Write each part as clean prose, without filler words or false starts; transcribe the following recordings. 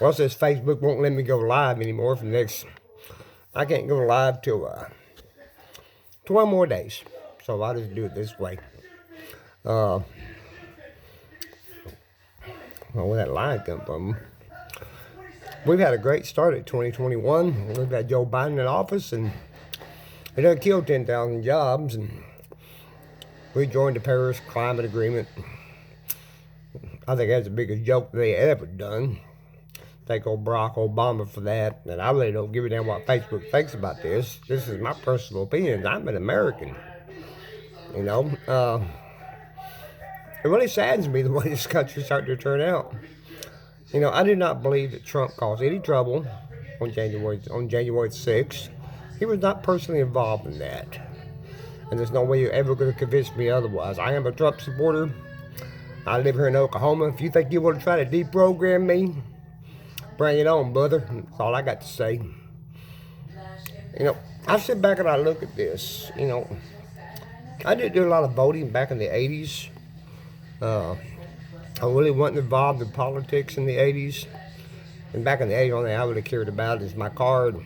Well, since Facebook won't let me go live anymore for the next, I can't go live till 12 more days. So I'll just do it this way. Well, where that line come from? We've had a great start at 2021. We've got Joe Biden in office, and he done killed 10,000 jobs, and we joined the Paris Climate Agreement. I think that's the biggest joke they ever done. Thank old Barack Obama for that. And I really don't give a damn what Facebook thinks about this. This is my personal opinion. I'm an American. You know, it really saddens me the way this country's starting to turn out. You know, I do not believe that Trump caused any trouble on January 6th. He was not personally involved in that. And there's no way you're ever going to convince me otherwise. I am a Trump supporter. I live here in Oklahoma. If you think you want to try to deprogram me, bring it on, brother. That's all I got to say. You know, I sit back and I look at this. You know, I did do a lot of voting back in the 80s. I really wasn't involved in politics in the 80s. And back in the 80s, the only thing I really cared about is my card,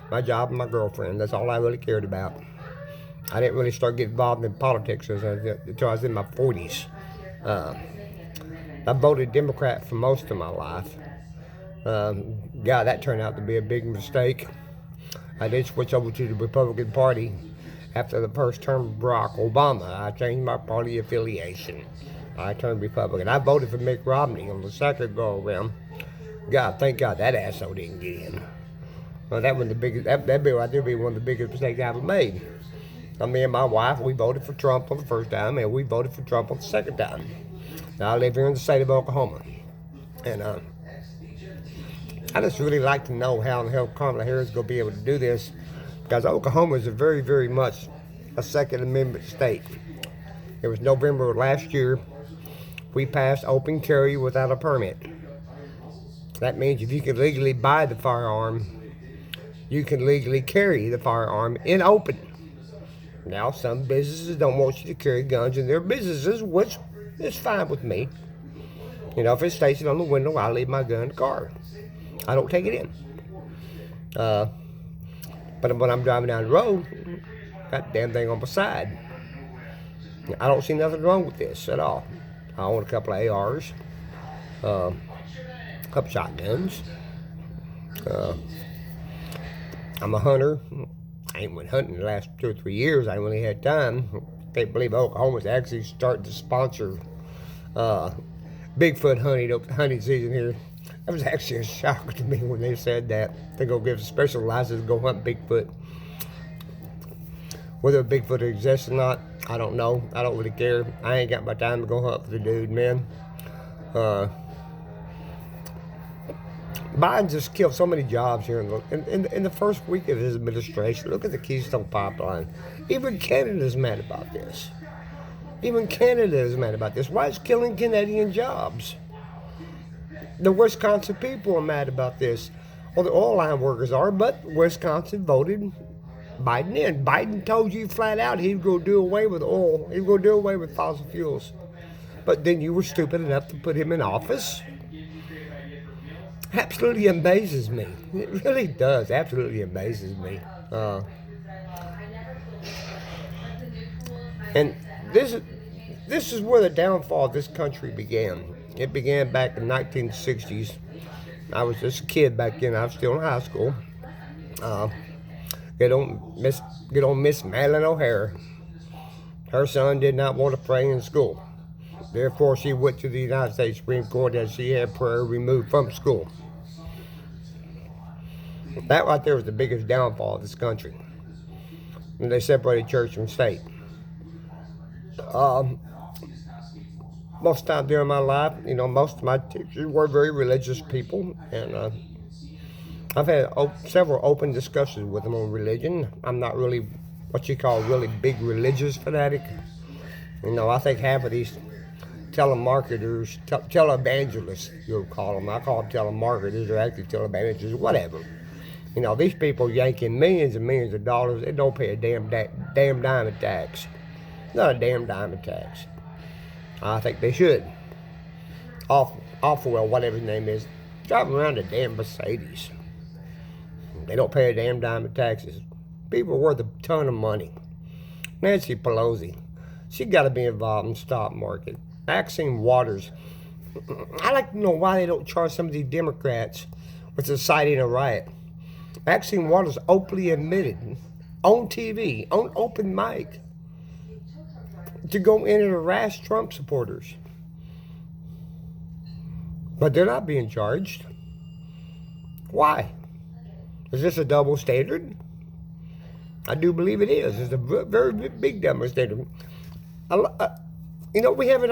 my job, and my girlfriend. That's all I really cared about. I didn't really start getting involved in politics until I was in my 40s. I voted Democrat for most of my life. God, that turned out to be a big mistake. I did switch over to the Republican Party after the first term of Barack Obama. I changed my party affiliation. I turned Republican. I voted for Mitt Romney on the second go around. God, thank God that asshole didn't get in. Well, that was the biggest. That bill right there be one of the biggest mistakes I ever made. Me and my wife, we voted for Trump on the first time, and we voted for Trump on the second time. Now I live here in the state of Oklahoma, and I just really like to know how in the hell Kamala Harris is going to be able to do this, because Oklahoma is a very, very much a Second Amendment state. It was November of last year. We passed open carry without a permit. That means if you can legally buy the firearm, you can legally carry the firearm in open. Now, some businesses don't want you to carry guns in their businesses, which is fine with me. You know, if it's stationed on the window, I leave my gun in the car. I don't take it in. But when I'm driving down the road, that damn thing on my side. I don't see nothing wrong with this at all. I own a couple of ARs, a couple shotguns. I'm a hunter. I ain't went hunting the last 2 or 3 years. I ain't really had time. Can't believe Oklahoma's actually starting to sponsor Bigfoot hunting season here. That was actually a shock to me when they said that. They're going to give us a special license to go hunt Bigfoot. Whether Bigfoot exists or not, I don't know. I don't really care. I ain't got my time to go hunt for the dude, man. Biden just killed so many jobs here in the first week of his administration. Look at the Keystone Pipeline. Even Canada's mad about this. Even Canada is mad about this. Why is killing Canadian jobs? The Wisconsin people are mad about this. Well, the oil line workers are, but Wisconsin voted Biden in. Biden told you flat out he'd go do away with oil. He'd go do away with fossil fuels. But then you were stupid enough to put him in office. Absolutely amazes me. It really does. Absolutely amazes me. And this is where the downfall of this country began. It began back in the 1960s. I was just a kid back then. I was still in high school. Get on Miss Madeline O'Hara. Her son did not want to pray in school. Therefore, she went to the United States Supreme Court and she had prayer removed from school. That right there was the biggest downfall of this country. And they separated church from state. Most of the time during my life, you know, most of my teachers were very religious people. And I've had several open discussions with them on religion. I'm not really what you call really big religious fanatic. You know, I think half of these telemarketers, televangelists, you'll call them. I call them telemarketers, or actually televangelists, whatever. You know, these people yanking millions and millions of dollars. They don't pay a damn dime in tax. Not a damn dime in tax. I think they should. Well, whatever his name is. driving around a damn Mercedes. They don't pay a damn dime in taxes. People are worth a ton of money. Nancy Pelosi, she got to be involved in the stock market. Maxine Waters, I'd like to know why they don't charge some of these Democrats with inciting a riot. Maxine Waters openly admitted on TV, on open mic, to go in and harass Trump supporters. But they're not being charged. Why? Is this a double standard? I do believe it is. It's a very big double standard. You know, we have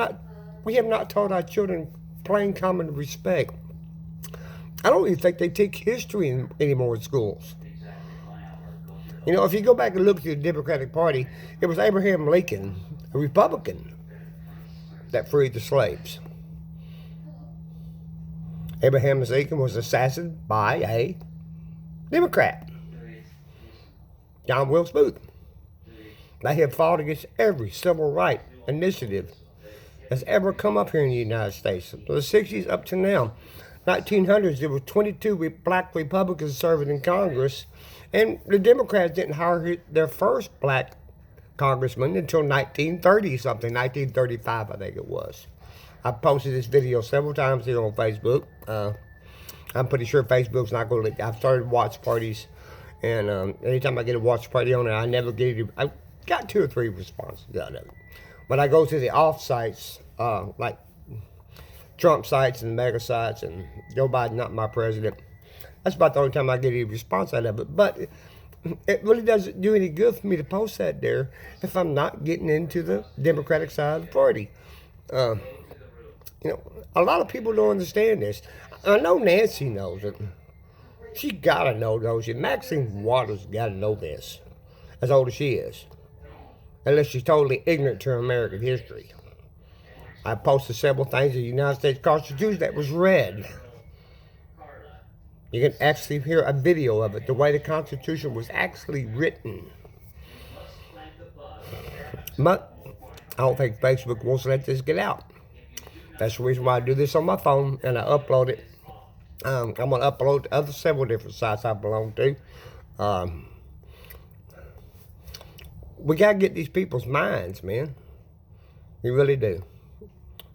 not taught our children plain common respect. I don't even think they take history anymore in schools. You know, if you go back and look at the Democratic Party, it was Abraham Lincoln, a Republican, that freed the slaves. Abraham Lincoln was assassinated by a Democrat, John Wilkes Booth. They have fought against every civil rights initiative that's ever come up here in the United States. From the 60s up to now. 1900s, there were 22 black Republicans serving in Congress, and the Democrats didn't hire their first black congressman until 1930-something, 1935, I think it was. I posted this video several times here on Facebook. I'm pretty sure Facebook's not going to. I've started watch parties, and anytime I get a watch party on it, I never get it. I got 2 or 3 responses out of it. When I go to the off sites, like Trump sites and mega sites, and Joe Biden not my president, that's about the only time I get any response out of it. But it really doesn't do any good for me to post that there if I'm not getting into the Democratic side of the party. You know, a lot of people don't understand this. I know Nancy knows it. She gotta know those. Maxine Waters gotta know this, as old as she is. Unless she's totally ignorant to American history. I posted several things in the United States Constitution that was read. You can actually hear a video of it, the way the Constitution was actually written. But I don't think Facebook wants to let this get out. That's the reason why I do this on my phone, and I upload it. I'm going to upload to other several different sites I belong to. We got to get these people's minds, man. We really do.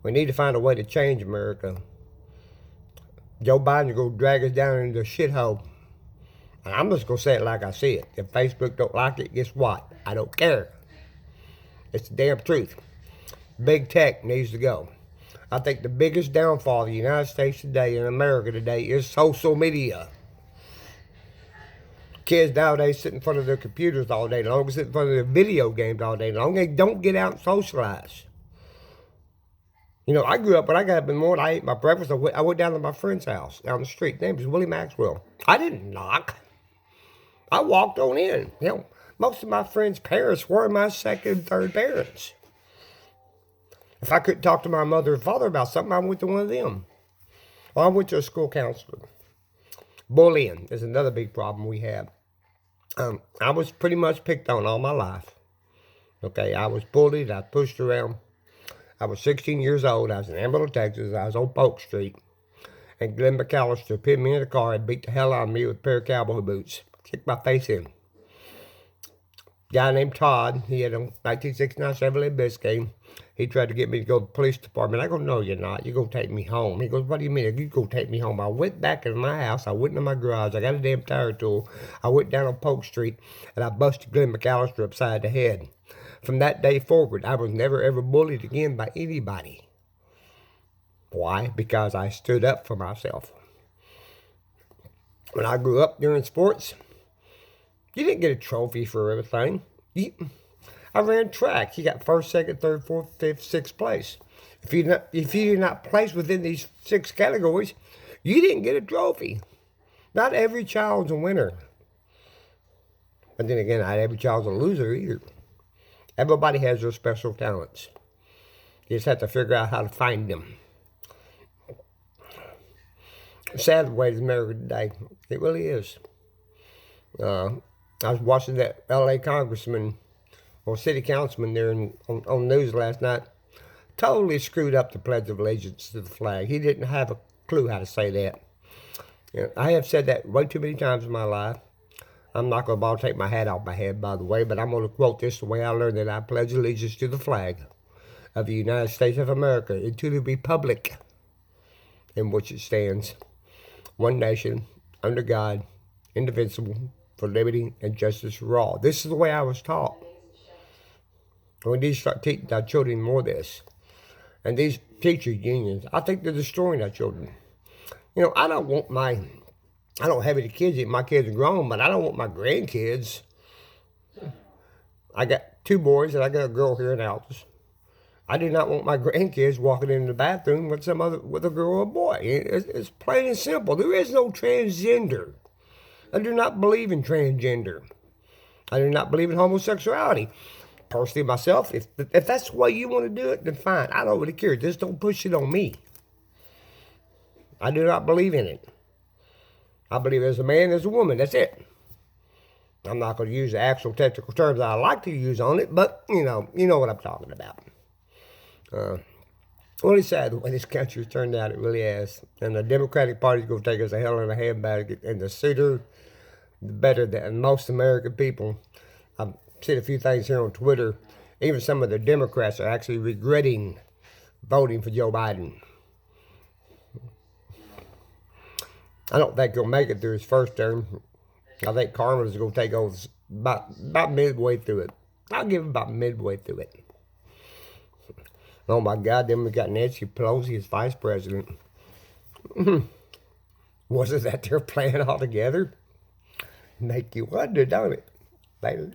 We need to find a way to change America. Joe Biden is going to drag us down into the shithole. And I'm just going to say it like I see it. If Facebook don't like it, guess what? I don't care. It's the damn truth. Big tech needs to go. I think the biggest downfall of the United States today and America today is social media. Kids nowadays sit in front of their computers all day long, sit in front of their video games all day long. They don't get out and socialize. You know, I grew up, when I got up in the morning, I ate my breakfast. I went down to my friend's house down the street. His name was Willie Maxwell. I didn't knock. I walked on in. You know, most of my friends' parents were my second and third parents. If I couldn't talk to my mother and father about something, I went to one of them. Or I went to a school counselor. Bullying is another big problem we have. I was pretty much picked on all my life. Okay, I was bullied. I was pushed around. I was 16 years old. I was in Amarillo, Texas. I was on Polk Street. And Glenn McAllister put me in the car and beat the hell out of me with a pair of cowboy boots. Kicked my face in. Guy named Todd, he had a 1969 Chevrolet Biscayne. He tried to get me to go to the police department. I go, no, you're not. You're going to take me home. He goes, what do you mean? You're going to take me home. I went back into my house. I went into my garage. I got a damn tire tool. I went down on Polk Street, and I busted Glenn McAllister upside the head. From that day forward, I was never, ever bullied again by anybody. Why? Because I stood up for myself. When I grew up during sports, you didn't get a trophy for everything. I ran track. You got first, second, third, fourth, fifth, sixth place. If you did not place within these 6 categories, you didn't get a trophy. Not every child's a winner. But then again, not every child's a loser either. Everybody has their special talents. You just have to figure out how to find them. Sad the way it's America today. It really is. I was watching that L.A. congressman or city councilman there on news last night. Totally screwed up the Pledge of Allegiance to the flag. He didn't have a clue how to say that. I have said that way too many times in my life. I'm not going to take my hat off my head, by the way, but I'm going to quote this the way I learned it. I pledge allegiance to the flag of the United States of America and to the republic in which it stands, one nation, under God, indivisible, for liberty and justice for all. This is the way I was taught. We need to start teaching our children more of this. And these teacher unions, I think they're destroying our children. I don't have any kids yet. My kids are grown, but I don't want my grandkids. I got 2 boys and I got a girl here in Altus. I do not want my grandkids walking in the bathroom with a girl or a boy. It's plain and simple. There is no transgender. I do not believe in transgender. I do not believe in homosexuality. Personally, myself, if that's the way you want to do it, then fine. I don't really care. Just don't push it on me. I do not believe in it. I believe there's a man, there's a woman. That's it. I'm not going to use the actual technical terms I like to use on it, but you know what I'm talking about. Really sad the way this country's turned out. It really has. And the Democratic Party's going to take us a hell of a handbag. And the sooner, the better than most American people. I've seen a few things here on Twitter. Even some of the Democrats are actually regretting voting for Joe Biden. I don't think he'll make it through his first term. I think Carmen's going to take over about midway through it. I'll give him about midway through it. Oh my God, then we got Nancy Pelosi as vice president. Wasn't that their plan altogether? Make you wonder, don't it? Later.